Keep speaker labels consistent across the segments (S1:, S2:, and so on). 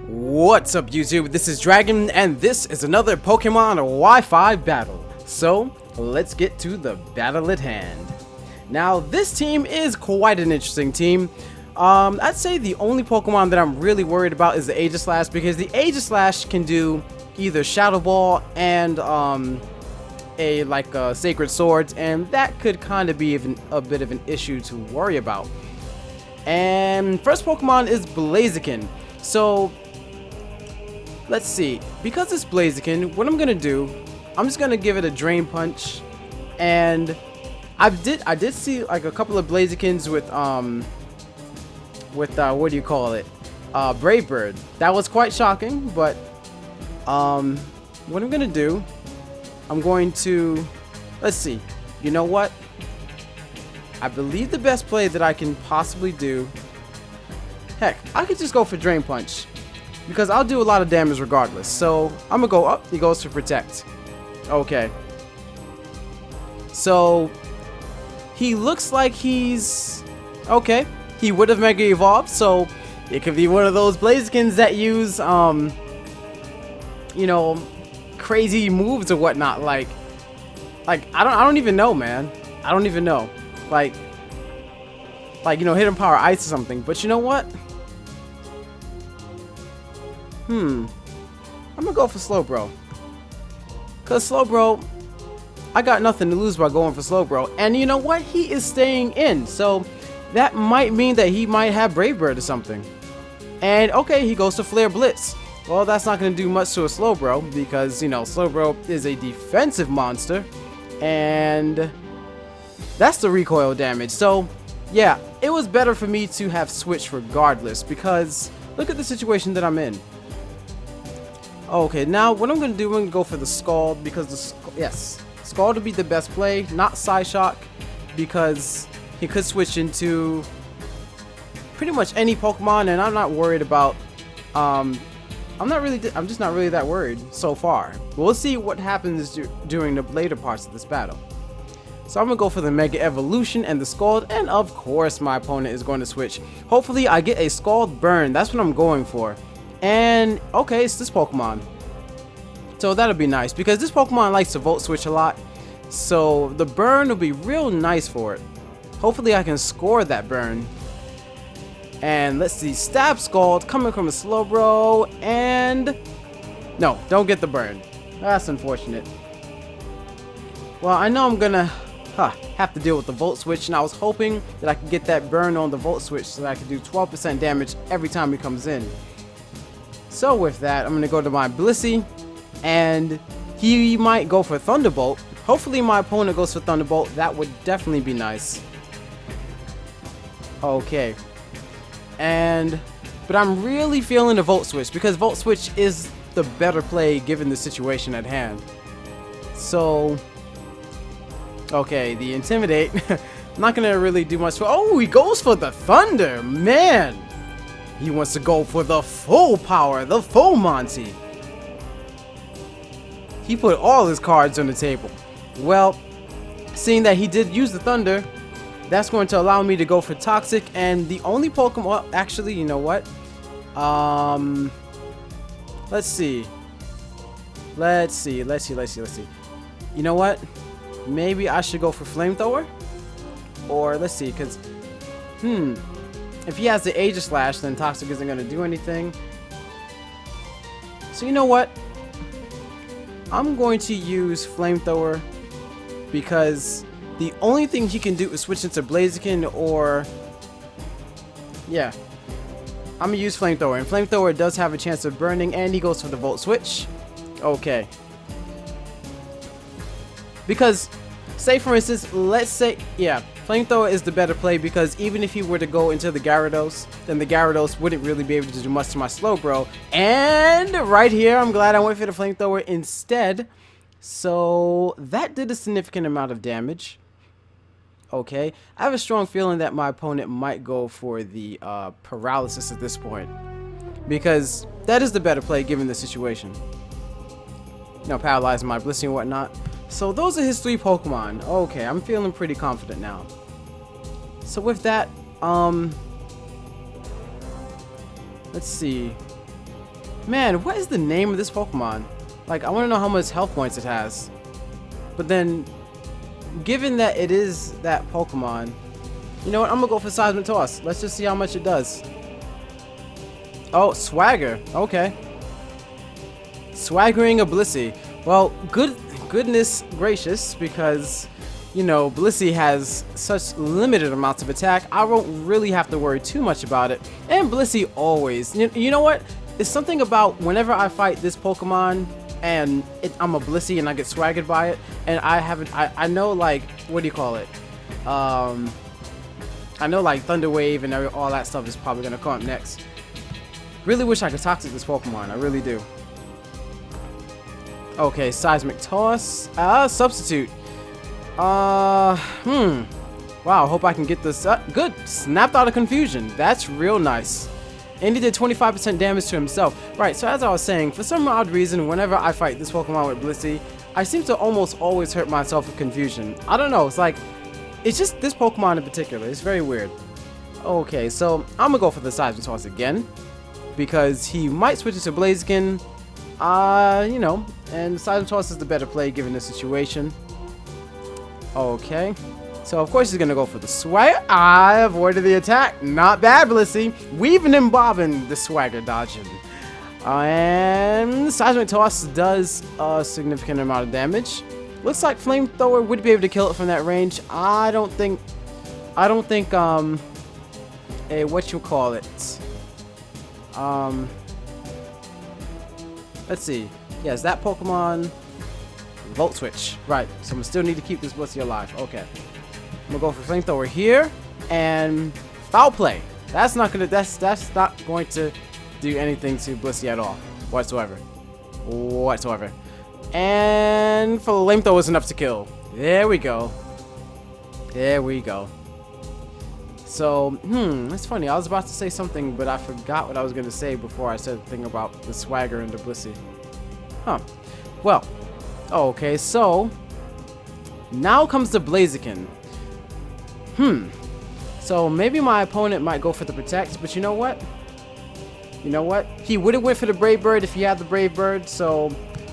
S1: What's up YouTube, this is Dragon and this is another Pokemon Wi-Fi battle. So let's get to the battle at hand. Now this team is quite an interesting team. I'd say the only Pokemon that I'm really worried about is the Aegislash, because the Aegislash can do either Shadow Ball and a Sacred Swords, and that could kind of be a bit of an issue to worry about. And first Pokemon is Blaziken. So let's see, because it's Blaziken, what I'm gonna do, I'm just gonna give it a Drain Punch. And I did see like a couple of Blazikens with what do you call it, Brave Bird. That was quite shocking. But what I'm gonna do, I'm going to, let's see, you know what, I believe the best play that I can possibly do, heck, I could just go for Drain Punch, because I'll do a lot of damage regardless. So I'm gonna go up. He goes to Protect. Okay. So he looks like he's okay. He would have Mega Evolved, so it could be one of those Blazikens that use you know, crazy moves or whatnot. Like I don't even know, man. I don't even know. Like you know, Hidden Power Ice or something. But you know what? I'm gonna go for Slowbro. Cause Slowbro, I got nothing to lose by going for Slowbro. And you know what? He is staying in. So that might mean that he might have Brave Bird or something. And okay, he goes to Flare Blitz. Well, that's not gonna do much to a Slowbro, because you know, Slowbro is a defensive monster. And that's the recoil damage. So yeah, it was better for me to have switched regardless, because look at the situation that I'm in. Okay, now what I'm going to do, I'm going to go for the Scald, because Scald would be the best play, not Psyshock, because he could switch into pretty much any Pokemon, and I'm not worried about, I'm just not really that worried so far. We'll see what happens during the later parts of this battle. So I'm going to go for the Mega Evolution and the Scald, and of course my opponent is going to switch. Hopefully I get a Scald Burn, that's what I'm going for. And okay, it's this Pokemon, so that'll be nice, because this Pokemon likes to Volt Switch a lot, so the burn will be real nice for it. Hopefully I can score that burn. And let's see, Stab Scald coming from a Slowbro, and no, don't get the burn. That's unfortunate. Well, I know I'm gonna have to deal with the Volt Switch, and I was hoping that I could get that burn on the Volt Switch so that I could do 12% damage every time he comes in. So with that, I'm going to go to my Blissey, and he might go for Thunderbolt. Hopefully my opponent goes for Thunderbolt. That would definitely be nice. Okay. But I'm really feeling the Volt Switch, because Volt Switch is the better play given the situation at hand. So, okay, the Intimidate. I'm not going to really do much. Oh, he goes for the Thunder. Man. He wants to go for the full power, the full Monty. He put all his cards on the table. Well, seeing that he did use the Thunder, that's going to allow me to go for Toxic. And the only Pokemon, well, actually, you know what? Let's see. You know what? Maybe I should go for Flamethrower? Or let's see, because, if he has the Aegislash, then Toxic isn't going to do anything. So you know what? I'm going to use Flamethrower, because the only thing he can do is switch into Blaziken, or yeah, I'm going to use Flamethrower. And Flamethrower does have a chance of burning, and he goes for the Volt Switch. Okay. Because, say for instance, let's say, yeah, Flamethrower is the better play, because even if he were to go into the Gyarados, then the Gyarados wouldn't really be able to do much to my Slowbro. And right here, I'm glad I went for the Flamethrower instead. So that did a significant amount of damage. Okay, I have a strong feeling that my opponent might go for the Paralysis at this point, because that is the better play given the situation. You know, paralyzing my Blissey and whatnot. So those are his 3 Pokemon. Okay, I'm feeling pretty confident now. So with that, let's see. Man, what is the name of this Pokemon? Like, I want to know how much health points it has. But then, given that it is that Pokemon, you know what? I'm gonna go for Seismic Toss. Let's just see how much it does. Oh, Swagger. Okay. Swaggering a Blissey. Well, goodness gracious, because, you know, Blissey has such limited amounts of attack, I won't really have to worry too much about it. And Blissey always, you know what? It's something about whenever I fight this Pokemon and I'm a Blissey and I get swaggered by it, and I know, like, what do you call it? I know, like, Thunder Wave and all that stuff is probably gonna come up next. Really wish I could Toxic this Pokemon. I really do. Okay, Seismic Toss. Substitute. Wow, hope I can get this. Good. Snapped out of confusion. That's real nice. And he did 25% damage to himself. Right, so as I was saying, for some odd reason, whenever I fight this Pokemon with Blissey, I seem to almost always hurt myself with confusion. I don't know, it's like, it's just this Pokemon in particular. It's very weird. Okay, so I'm gonna go for the Seismic Toss again, because he might switch it to Blaziken. You know, and Seismic Toss is the better play given the situation. Okay. So, of course, he's going to go for the Swagger. I avoided the attack. Not bad, Blissey. Weaving and bobbing, the Swagger dodging. And Seismic Toss does a significant amount of damage. Looks like Flamethrower would be able to kill it from that range. I don't think, what you call it? Let's see. Yes, that Pokemon. Volt Switch. Right. So we still need to keep this Blissey alive. Okay. I'm gonna go for Flamethrower here and Foul Play. That's not gonna do anything to Blissey at all whatsoever. And for the Flamethrower is enough to kill. There we go. There we go. So, it's funny. I was about to say something, but I forgot what I was gonna say before I said the thing about the Swagger and the Blissey. Huh. Well, okay, so now comes the Blaziken. So maybe my opponent might go for the Protect, but you know what? He would have went for the Brave Bird if he had the Brave Bird, so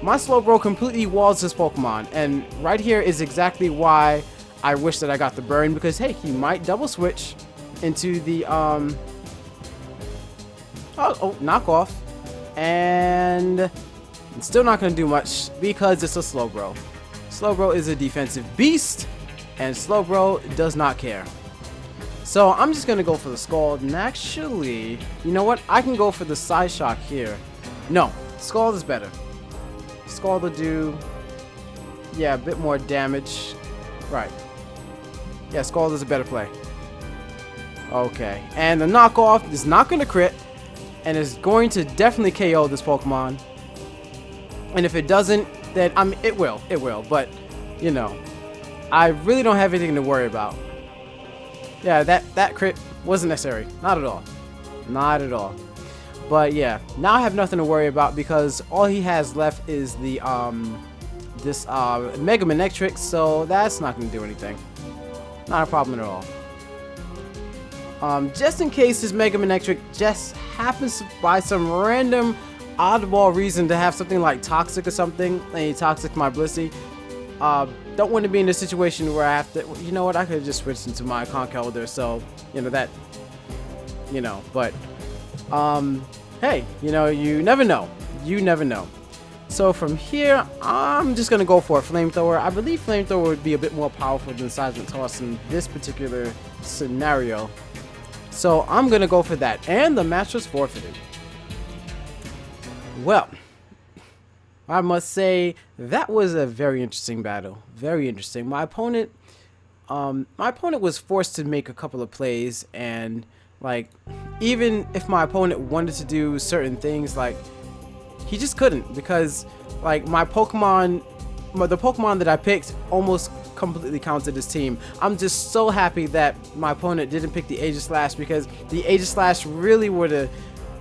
S1: my Slowbro completely walls this Pokemon. And right here is exactly why I wish that I got the burn, because hey, he might double switch into the knockoff, and it's still not going to do much because it's a Slowbro. Slowbro is a defensive beast, and Slowbro does not care. So I'm just going to go for the Scald, and actually, you know what? I can go for the Side Shock here. No, Scald is better. Scald will do, yeah, a bit more damage. Right. Yeah, Scald is a better play. Okay, and the knockoff is not going to crit, and is going to definitely KO this Pokemon. And if it doesn't, then it will, but, you know, I really don't have anything to worry about. Yeah, that crit wasn't necessary. Not at all. Not at all. But yeah, now I have nothing to worry about because all he has left is the Mega Manectric, so that's not going to do anything. Not a problem at all. Just in case his Mega Manectric just happens to, by some random oddball reason, to have something like Toxic or something, and he Toxic my Blissey, don't want to be in a situation where I have to, you know what, I could have just switched into my Conkeldurr, so, you know, that, you know, but, hey, you know, you never know. You never know. So from here, I'm just going to go for a Flamethrower. I believe Flamethrower would be a bit more powerful than Seismic Toss in this particular scenario. So I'm going to go for that. And the match was forfeited. Well, I must say that was a very interesting battle. Very interesting. My opponent was forced to make a couple of plays, and like, even if my opponent wanted to do certain things, like, he just couldn't, because like the Pokemon that I picked almost completely counted his team. I'm just so happy that my opponent didn't pick the Aegislash, because the Aegislash really would have,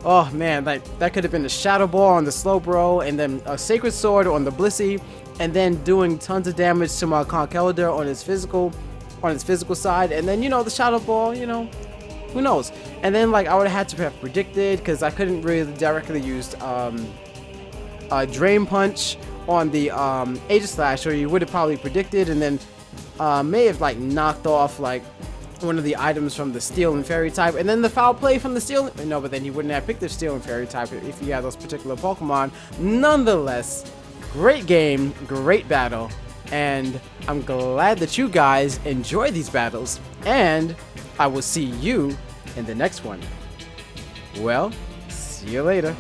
S1: oh man, like that could have been a Shadow Ball on the Slowbro, and then a Sacred Sword on the Blissey, and then doing tons of damage to my Conkeldurr on his physical side, and then, you know, the Shadow Ball, you know, Who knows? And then like I would have had to have predicted, because I couldn't really directly use Drain Punch on the Aegis Slash, or you would have probably predicted and then may have like knocked off like one of the items from the Steel and Fairy type, and then the Foul Play from the Steel. No, but then you wouldn't have picked the Steel and Fairy type if you had those particular Pokemon. Nonetheless, great game, great battle, and I'm glad that you guys enjoy these battles, and I will see you in the next one. Well, see you later.